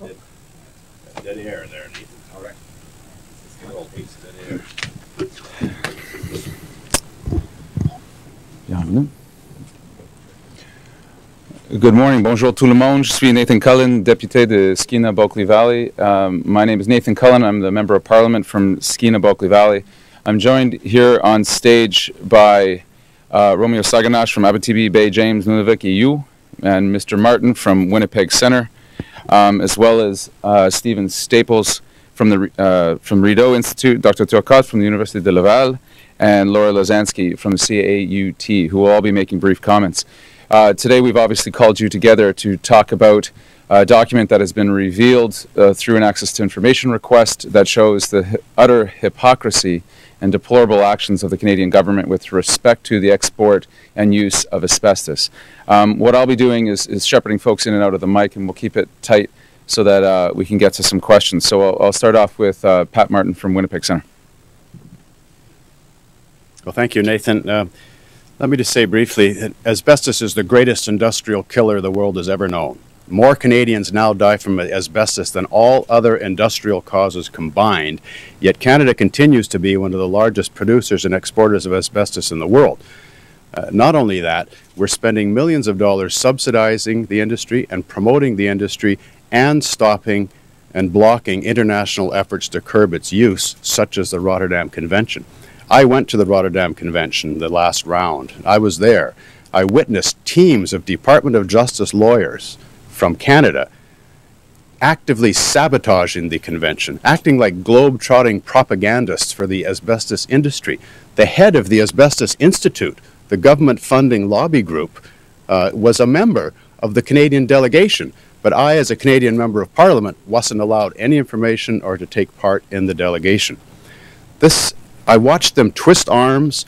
Dead air there, Nathan. All right. Little haste dead air. Bienvenue. Good morning, bonjour tout le monde. Je suis Nathan Cullen, député de Skeena-Bulkley Valley. My name is Nathan Cullen. I'm the Member of Parliament from Skeena-Bulkley Valley. I'm joined here on stage by Romeo Saganash from Abitibi, Bay James, Nunavik, EU, and Mr. Martin from Winnipeg Centre, as well as Stephen Staples from Rideau Institute, Dr. Turcotte from the University de Laval, and Laura Lozansky from the CAUT, who will all be making brief comments. Today we've obviously called you together to talk about a document that has been revealed through an access to information request that shows the utter hypocrisy and deplorable actions of the Canadian government with respect to the export and use of asbestos. What I'll be doing is shepherding folks in and out of the mic, and we'll keep it tight so that we can get to some questions. So I'll start off with Pat Martin from Winnipeg Centre. Well, thank you, Nathan. Let me just say briefly that asbestos is the greatest industrial killer the world has ever known. More Canadians now die from asbestos than all other industrial causes combined, yet Canada continues to be one of the largest producers and exporters of asbestos in the world. Not only that, we're spending millions of dollars subsidizing the industry and promoting the industry and stopping and blocking international efforts to curb its use, such as the Rotterdam Convention. I went to the Rotterdam Convention, the last round. I was there. I witnessed teams of Department of Justice lawyers from Canada actively sabotaging the convention, acting like globe-trotting propagandists for the asbestos industry. The head of the Asbestos Institute, the government-funding lobby group, was a member of the Canadian delegation, but I, as a Canadian Member of Parliament, wasn't allowed any information or to take part in the delegation. I watched them twist arms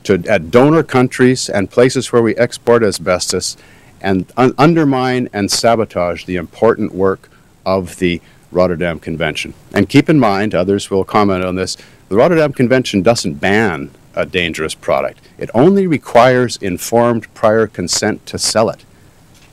at donor countries and places where we export asbestos and undermine and sabotage the important work of the Rotterdam Convention. And keep in mind, others will comment on this, the Rotterdam Convention doesn't ban a dangerous product. It only requires informed prior consent to sell it.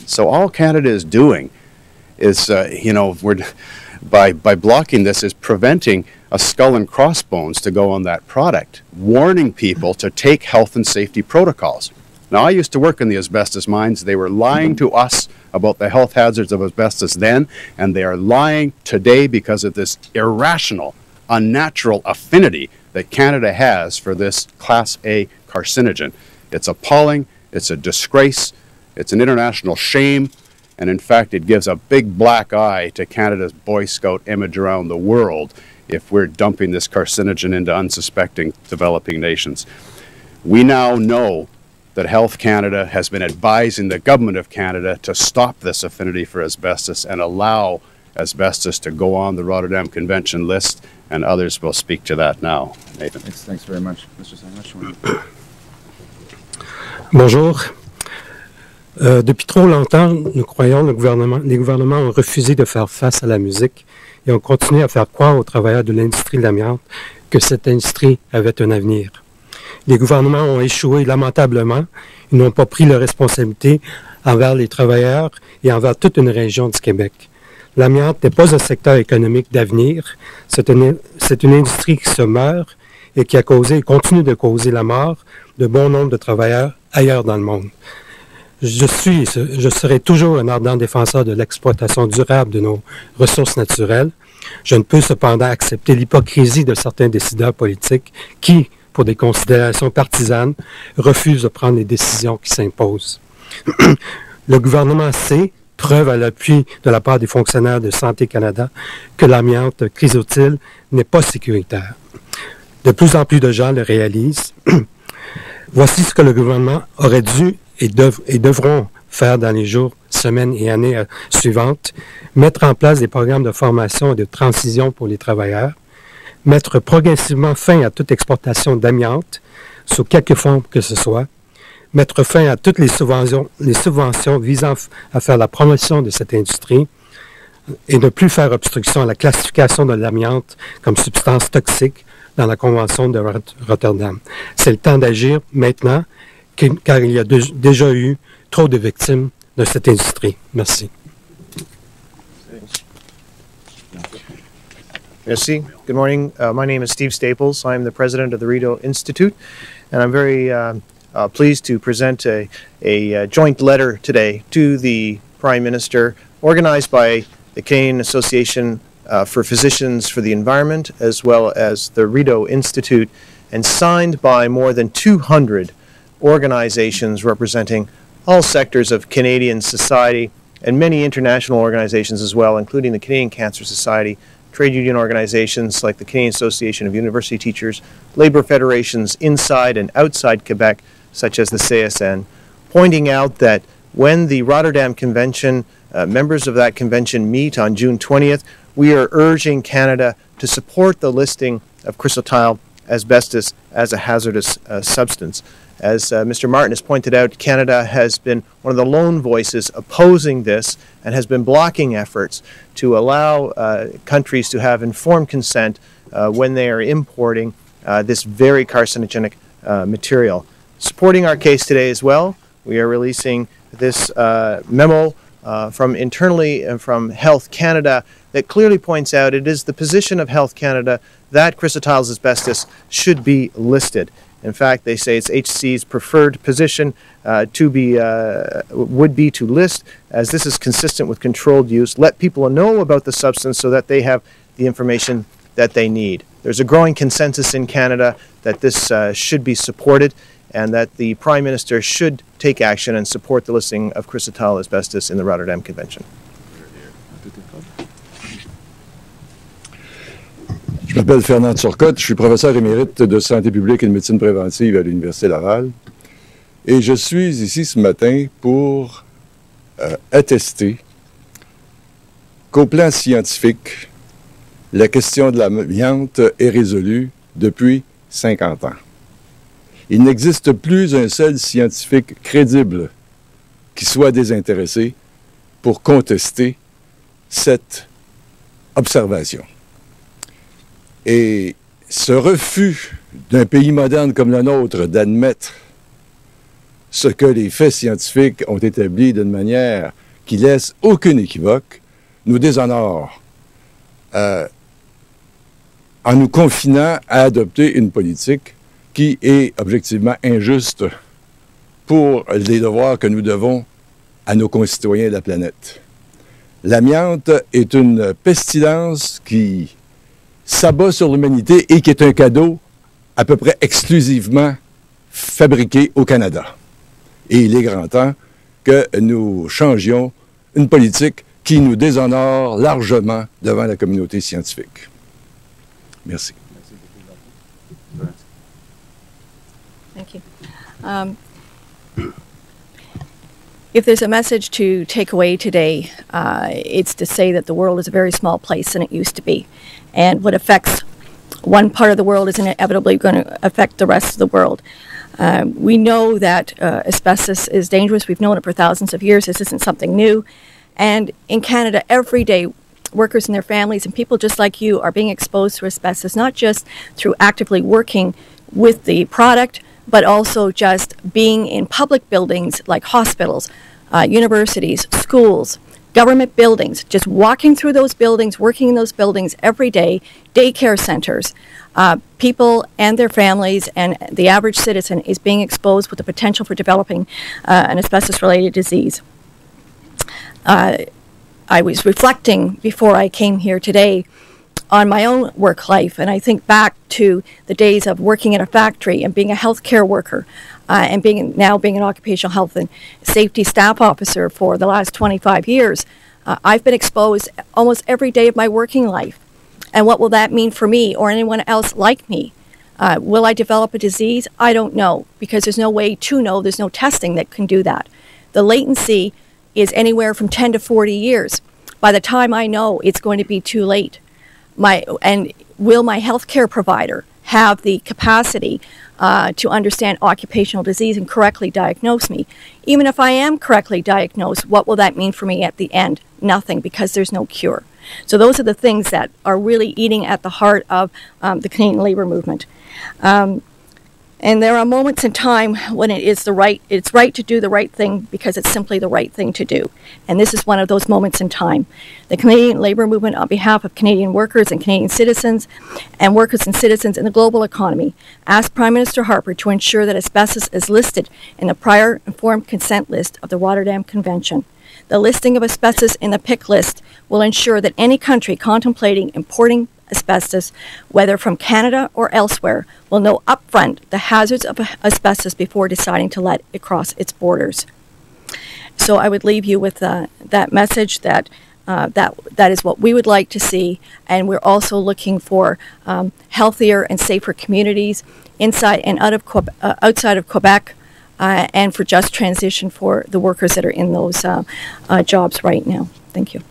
So all Canada is doing is, by blocking this, is preventing a skull and crossbones to go on that product, warning people to take health and safety protocols. Now, I used to work in the asbestos mines. They were lying to us about the health hazards of asbestos then, and they are lying today because of this irrational, unnatural affinity that Canada has for this Class A carcinogen. It's appalling, it's a disgrace, it's an international shame, and in fact, it gives a big black eye to Canada's Boy Scout image around the world if we're dumping this carcinogen into unsuspecting developing nations. We now know that Health Canada has been advising the Government of Canada to stop this affinity for asbestos and allow asbestos to go on the Rotterdam Convention list, and others will speak to that now. Nathan. Thanks very much. Mr. Sandwich. Bonjour. Depuis trop longtemps, nous croyons les gouvernements ont refusé de faire face à la musique et ont continué à faire croire aux travailleurs de l'industrie de l'amiante que cette industrie avait un avenir. Les gouvernements ont échoué lamentablement. Ils n'ont pas pris leurs responsabilités envers les travailleurs et envers toute une région du Québec. L'amiante n'est pas un secteur économique d'avenir. C'est une industrie qui se meurt et qui a causé et continue de causer la mort de bon nombre de travailleurs ailleurs dans le monde. Je serai toujours un ardent défenseur de l'exploitation durable de nos ressources naturelles. Je ne peux cependant accepter l'hypocrisie de certains décideurs politiques qui, pour des considérations partisanes, refusent de prendre les décisions qui s'imposent. Le gouvernement sait, preuve à l'appui de la part des fonctionnaires de Santé Canada, que l'amiante chrysotile n'est pas sécuritaire. De plus en plus de gens le réalisent. Voici ce que le gouvernement aurait dû et devront faire dans les jours, semaines et années suivantes, mettre en place des programmes de formation et de transition pour les travailleurs, mettre progressivement fin à toute exportation d'amiante, sous quelque forme que ce soit, mettre fin à toutes les subventions visant à faire la promotion de cette industrie et ne plus faire obstruction à la classification de l'amiante comme substance toxique dans la Convention de Rotterdam. C'est le temps d'agir maintenant, car il y a déjà eu trop de victimes de cette industrie. Merci. Merci. Good morning. My name is Steve Staples. I'm the president of the Rideau Institute, and I'm very pleased to present a joint letter today to the Prime Minister, organized by the Canadian Association for Physicians for the Environment, as well as the Rideau Institute, and signed by more than 200 organizations representing all sectors of Canadian society and many international organizations as well, including the Canadian Cancer Society, trade union organizations like the Canadian Association of University Teachers, labor federations inside and outside Quebec, such as the CSN, pointing out that when the Rotterdam Convention, members of that convention meet on June 20th, we are urging Canada to support the listing of chrysotile asbestos as a hazardous substance. As Mr. Martin has pointed out, Canada has been one of the lone voices opposing this and has been blocking efforts to allow countries to have informed consent when they are importing this very carcinogenic material. Supporting our case today as well, we are releasing this memo from internally and from Health Canada that clearly points out it is the position of Health Canada that chrysotile asbestos should be listed. In fact, they say it's HC's preferred position would be to list, as this is consistent with controlled use. Let people know about the substance so that they have the information that they need. There's a growing consensus in Canada that this should be supported and that the Prime Minister should take action and support the listing of chrysotile asbestos in the Rotterdam Convention. Je m'appelle Fernand Turcotte, je suis professeur émérite de santé publique et de médecine préventive à l'Université Laval. Et je suis ici ce matin pour attester qu'au plan scientifique, la question de l'amiante est résolue depuis 50 ans. Il n'existe plus un seul scientifique crédible qui soit désintéressé pour contester cette observation. Et ce refus d'un pays moderne comme le nôtre d'admettre ce que les faits scientifiques ont établi d'une manière qui laisse aucun équivoque nous déshonore en nous confinant à adopter une politique qui est objectivement injuste pour les devoirs que nous devons à nos concitoyens de la planète. L'amiante est une pestilence qui s'abat sur l'humanité et qui est un cadeau à peu près exclusivement fabriqué au Canada. Et il est grand temps que nous changions une politique qui nous déshonore largement devant la communauté scientifique. Merci. Thank you. If there's a message to take away today, it's to say that the world is a very small place than it used to be. And what affects one part of the world is inevitably going to affect the rest of the world. We know that asbestos is dangerous. We've known it for thousands of years. This isn't something new. And in Canada, every day, workers and their families and people just like you are being exposed to asbestos, not just through actively working with the product, but also just being in public buildings like hospitals, universities, schools, government buildings, just walking through those buildings, working in those buildings every day, daycare centers. People and their families and the average citizen is being exposed with the potential for developing an asbestos-related disease. I was reflecting before I came here today on my own work life, and I think back to the days of working in a factory and being a healthcare worker and now being an occupational health and safety staff officer for the last 25 years. I've been exposed almost every day of my working life. And what will that mean for me or anyone else like me? Will I develop a disease? I don't know, because there's no way to know. There's no testing that can do that. The latency is anywhere from 10 to 40 years. By the time I know, it's going to be too late. And will my healthcare provider have the capacity to understand occupational disease and correctly diagnose me? Even if I am correctly diagnosed, what will that mean for me at the end? Nothing, because there's no cure. So those are the things that are really eating at the heart of the Canadian labour movement. And there are moments in time when it's right to do the right thing because it's simply the right thing to do. And this is one of those moments in time. The Canadian Labour Movement, on behalf of Canadian workers and Canadian citizens and workers and citizens in the global economy, asked Prime Minister Harper to ensure that asbestos is listed in the prior informed consent list of the Rotterdam Convention. The listing of asbestos in the PIC list will ensure that any country contemplating importing asbestos, whether from Canada or elsewhere, will know upfront the hazards of asbestos before deciding to let it cross its borders. So I would leave you with that message that that is what we would like to see, and we're also looking for healthier and safer communities inside and outside of Quebec, and for just transition for the workers that are in those jobs right now. Thank you.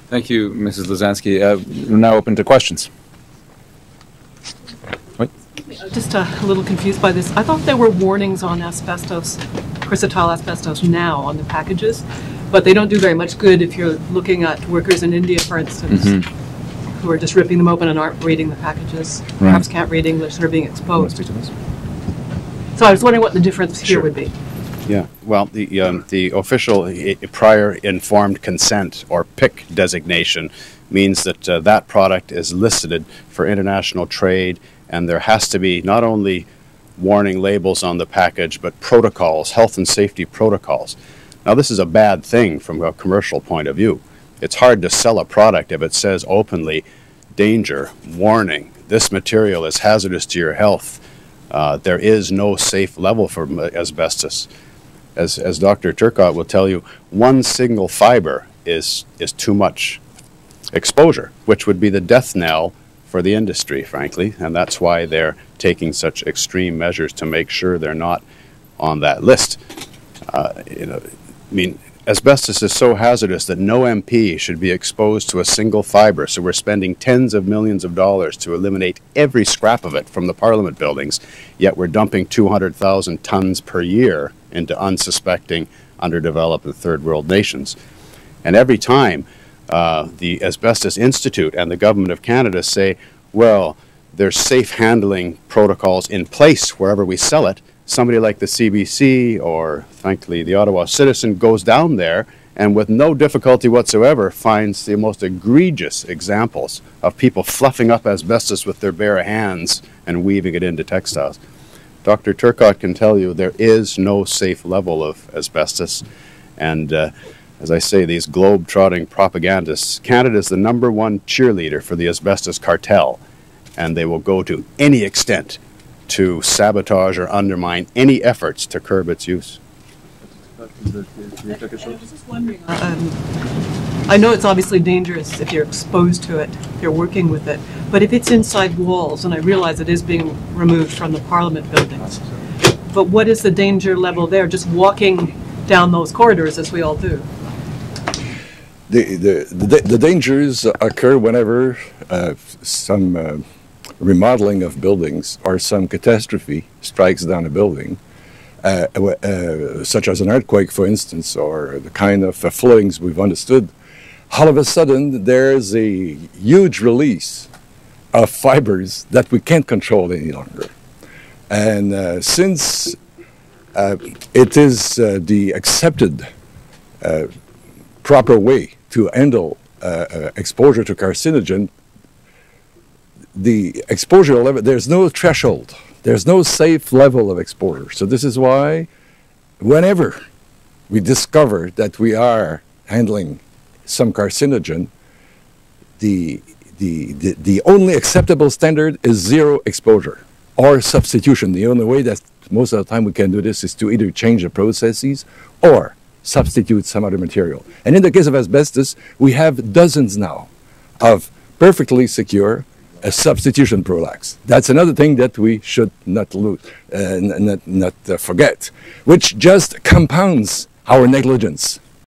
Thank you, Mrs. Luzansky. We're now open to questions. Wait. Just a little confused by this. I thought there were warnings on asbestos, versatile asbestos now on the packages, but they don't do very much good if you're looking at workers in India, for instance, who are just ripping them open and aren't reading the packages, perhaps can't read English, and are being exposed. So I was wondering what the difference here would be. Yeah, well, the official prior informed consent, or PIC designation, means that that product is listed for international trade, and there has to be not only warning labels on the package, but protocols, health and safety protocols. Now, this is a bad thing from a commercial point of view. It's hard to sell a product if it says openly, danger, warning, this material is hazardous to your health. There is no safe level for asbestos. As Dr. Turcotte will tell you, one single fiber is too much exposure, which would be the death knell for the industry, frankly, and that's why they're taking such extreme measures to make sure they're not on that list. Asbestos is so hazardous that no MP should be exposed to a single fiber, so we're spending tens of millions of dollars to eliminate every scrap of it from the Parliament buildings, yet we're dumping 200,000 tons per year into unsuspecting, underdeveloped and third world nations. And every time the Asbestos Institute and the Government of Canada say, well, there's safe handling protocols in place wherever we sell it, somebody like the CBC or, frankly, the Ottawa Citizen goes down there and with no difficulty whatsoever finds the most egregious examples of people fluffing up asbestos with their bare hands and weaving it into textiles. Dr. Turcotte can tell you there is no safe level of asbestos, and as I say, these globe-trotting propagandists, Canada is the #1 cheerleader for the asbestos cartel, and they will go to any extent to sabotage or undermine any efforts to curb its use. I was just wondering, I know it's obviously dangerous if you're exposed to it, if you're working with it, but if it's inside walls, and I realize it is being removed from the Parliament buildings, but what is the danger level there, just walking down those corridors as we all do? The dangers occur whenever some remodeling of buildings or some catastrophe strikes down a building, such as an earthquake, for instance, or the kind of floodings we've understood. All of a sudden, there's a huge release of fibers that we can't control any longer. And since it is the accepted proper way to handle exposure to carcinogen, the exposure level, there's no threshold. There's no safe level of exposure. So this is why whenever we discover that we are handling some carcinogen, the only acceptable standard is zero exposure or substitution. The only way that most of the time we can do this is to either change the processes or substitute some other material. And in the case of asbestos, we have dozens now of perfectly secure substitution products. That's another thing that we should not forget, which just compounds our negligence.